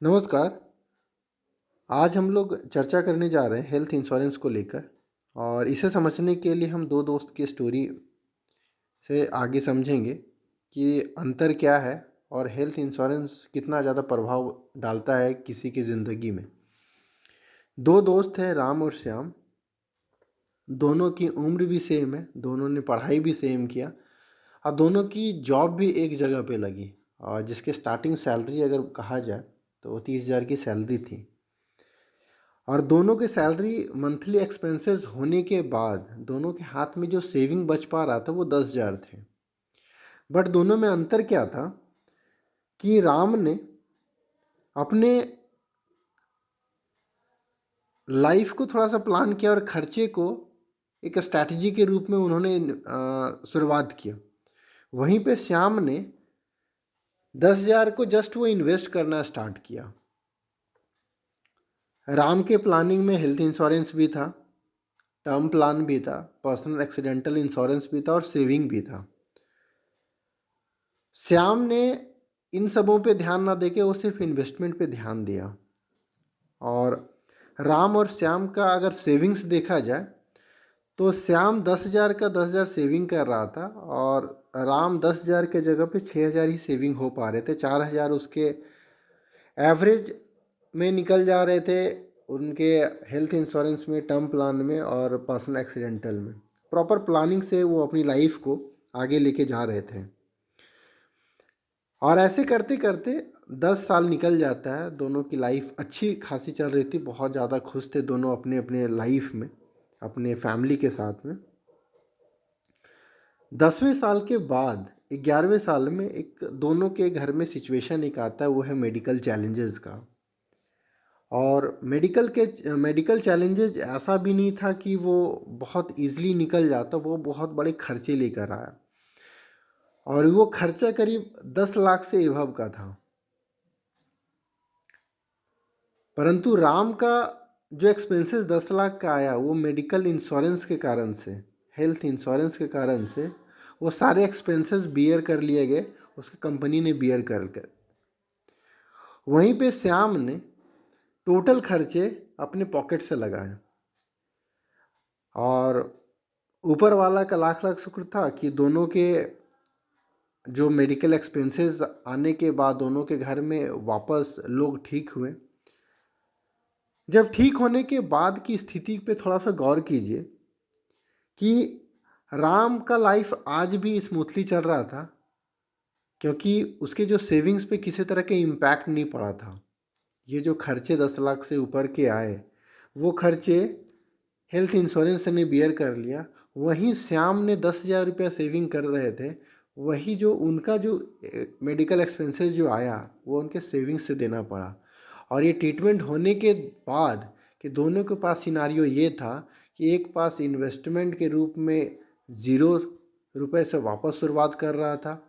नमस्कार। आज हम लोग चर्चा करने जा रहे हैं हेल्थ इंश्योरेंस को लेकर। और इसे समझने के लिए हम दो दोस्त की स्टोरी से आगे समझेंगे कि अंतर क्या है और हेल्थ इंश्योरेंस कितना ज़्यादा प्रभाव डालता है किसी की ज़िंदगी में। दो दोस्त हैं, राम और श्याम। दोनों की उम्र भी सेम है, दोनों ने पढ़ाई भी सेम किया और दोनों की जॉब भी एक जगह पे लगी। और जिसके स्टार्टिंग सैलरी अगर कहा जाए तो वो 30,000 की सैलरी थी। और दोनों के सैलरी मंथली एक्सपेंसेस होने के बाद दोनों के हाथ में जो सेविंग बच पा रहा था वो 10,000 थे। बट दोनों में अंतर क्या था कि राम ने अपने लाइफ को थोड़ा सा प्लान किया और खर्चे को एक स्ट्रैटेजी के रूप में उन्होंने शुरुआत किया। वहीं पे श्याम ने 10,000 को जस्ट वो इन्वेस्ट करना स्टार्ट किया। राम के प्लानिंग में हेल्थ इंश्योरेंस भी था, टर्म प्लान भी था, पर्सनल एक्सीडेंटल इंश्योरेंस भी था और सेविंग भी था। श्याम ने इन सबों पे ध्यान ना देके वो सिर्फ इन्वेस्टमेंट पे ध्यान दिया। और राम और श्याम का अगर सेविंग्स देखा जाए तो श्याम 10,000 का 10,000 सेविंग कर रहा था और राम 10,000 के जगह पे 6,000 ही सेविंग हो पा रहे थे। 4,000 उसके एवरेज में निकल जा रहे थे उनके हेल्थ इंश्योरेंस में, टर्म प्लान में और पर्सनल एक्सीडेंटल में। प्रॉपर प्लानिंग से वो अपनी लाइफ को आगे लेके जा रहे थे। और ऐसे करते करते 10 साल निकल जाता है। दोनों की लाइफ अच्छी खासी चल रही थी, बहुत ज़्यादा खुश थे दोनों अपने अपने लाइफ में, अपने फैमिली के साथ में। 10वें साल के बाद 11वें साल में एक दोनों के घर में सिचुएशन एक आता है, वो है मेडिकल चैलेंजेस का। और मेडिकल चैलेंजेस ऐसा भी नहीं था कि वो बहुत इजीली निकल जाता, वो बहुत बड़े खर्चे लेकर आया। और वो खर्चा करीब 10 लाख से एभव का था। परंतु राम का जो एक्सपेंसेस 10 लाख का आया वो मेडिकल इंश्योरेंस के कारण से, हेल्थ इंश्योरेंस के कारण से वो सारे एक्सपेंसेस बियर कर लिए गए, उसकी कंपनी ने बियर कर। वहीं पे श्याम ने टोटल खर्चे अपने पॉकेट से लगाए। और ऊपर वाला का लाख लाख शुक्र था कि दोनों के जो मेडिकल एक्सपेंसेस आने के बाद दोनों के घर में वापस लोग ठीक हुए। जब ठीक होने के बाद की स्थिति पे थोड़ा सा गौर कीजिए कि राम का लाइफ आज भी स्मूथली चल रहा था, क्योंकि उसके जो सेविंग्स पे किसी तरह के इम्पैक्ट नहीं पड़ा था। ये जो खर्चे 10 लाख से ऊपर के आए वो खर्चे हेल्थ इंश्योरेंस ने बियर कर लिया। वहीं श्याम ने 10,000 रुपया सेविंग कर रहे थे, वही जो उनका जो मेडिकल एक्सपेंसेस जो आया वो उनके सेविंग्स से देना पड़ा। और ये ट्रीटमेंट होने के बाद कि दोनों के पास सिनारियो ये था कि एक पास इन्वेस्टमेंट के रूप में 0 रुपये से वापस शुरुआत कर रहा था।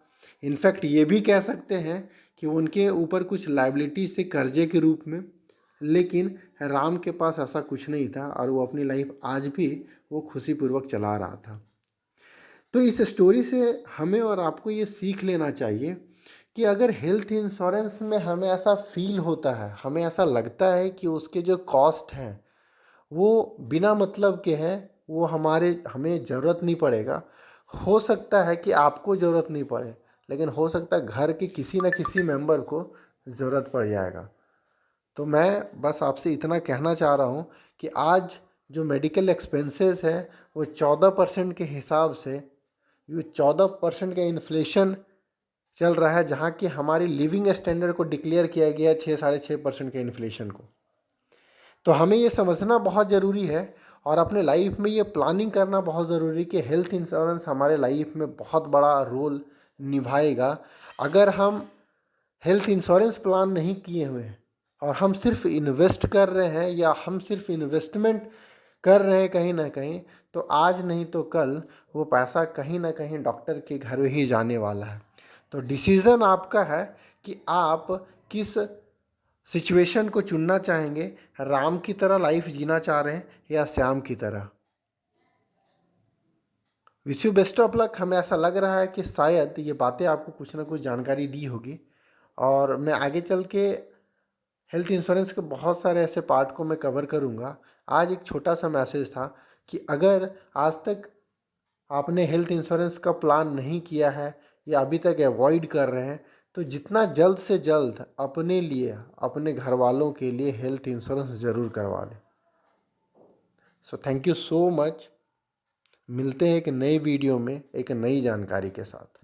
इनफैक्ट ये भी कह सकते हैं कि उनके ऊपर कुछ लाइबिलिटी से कर्जे के रूप में। लेकिन राम के पास ऐसा कुछ नहीं था और वो अपनी लाइफ आज भी वो खुशीपूर्वक चला रहा था। तो इस स्टोरी से हमें और आपको ये सीख लेना चाहिए कि अगर हेल्थ इंश्योरेंस में हमें ऐसा फील होता है, हमें ऐसा लगता है कि उसके जो कॉस्ट हैं वो बिना मतलब के हैं, वो हमें ज़रूरत नहीं पड़ेगा। हो सकता है कि आपको ज़रूरत नहीं पड़े, लेकिन हो सकता है घर के किसी न किसी मेंबर को ज़रूरत पड़ जाएगा। तो मैं बस आपसे इतना कहना चाह रहा हूँ कि आज जो मेडिकल एक्सपेंसेस है वो 14% के हिसाब से, ये 14% का इन्फ्लेशन चल रहा है, जहाँ की हमारी लिविंग स्टैंडर्ड को डिक्लेयर किया गया है 6-6.5% के इन्फ्लेशन को। तो हमें ये समझना बहुत ज़रूरी है और अपने लाइफ में ये प्लानिंग करना बहुत ज़रूरी है कि हेल्थ इंश्योरेंस हमारे लाइफ में बहुत बड़ा रोल निभाएगा। अगर हम हेल्थ इंश्योरेंस प्लान नहीं किए हुए हैं और हम सिर्फ इन्वेस्ट कर रहे हैं या हम सिर्फ इन्वेस्टमेंट कर रहे हैं कहीं ना कहीं, तो आज नहीं तो कल वो पैसा कहीं ना कहीं डॉक्टर के घर ही जाने वाला है। तो डिसीज़न आपका है कि आप किस सिचुएशन को चुनना चाहेंगे, राम की तरह लाइफ जीना चाह रहे हैं या श्याम की तरह। Wish you best of luck. हमें ऐसा लग रहा है कि शायद ये बातें आपको कुछ ना कुछ जानकारी दी होगी और मैं आगे चल के हेल्थ इंश्योरेंस के बहुत सारे ऐसे पार्ट को मैं कवर करूँगा। आज एक छोटा सा मैसेज था कि अगर आज तक आपने हेल्थ इंश्योरेंस का प्लान नहीं किया है या अभी तक अवॉइड कर रहे हैं, तो जितना जल्द से जल्द अपने लिए, अपने घर वालों के लिए हेल्थ इंश्योरेंस ज़रूर करवा लें। So thank you so much. मिलते हैं एक नई वीडियो में एक नई जानकारी के साथ।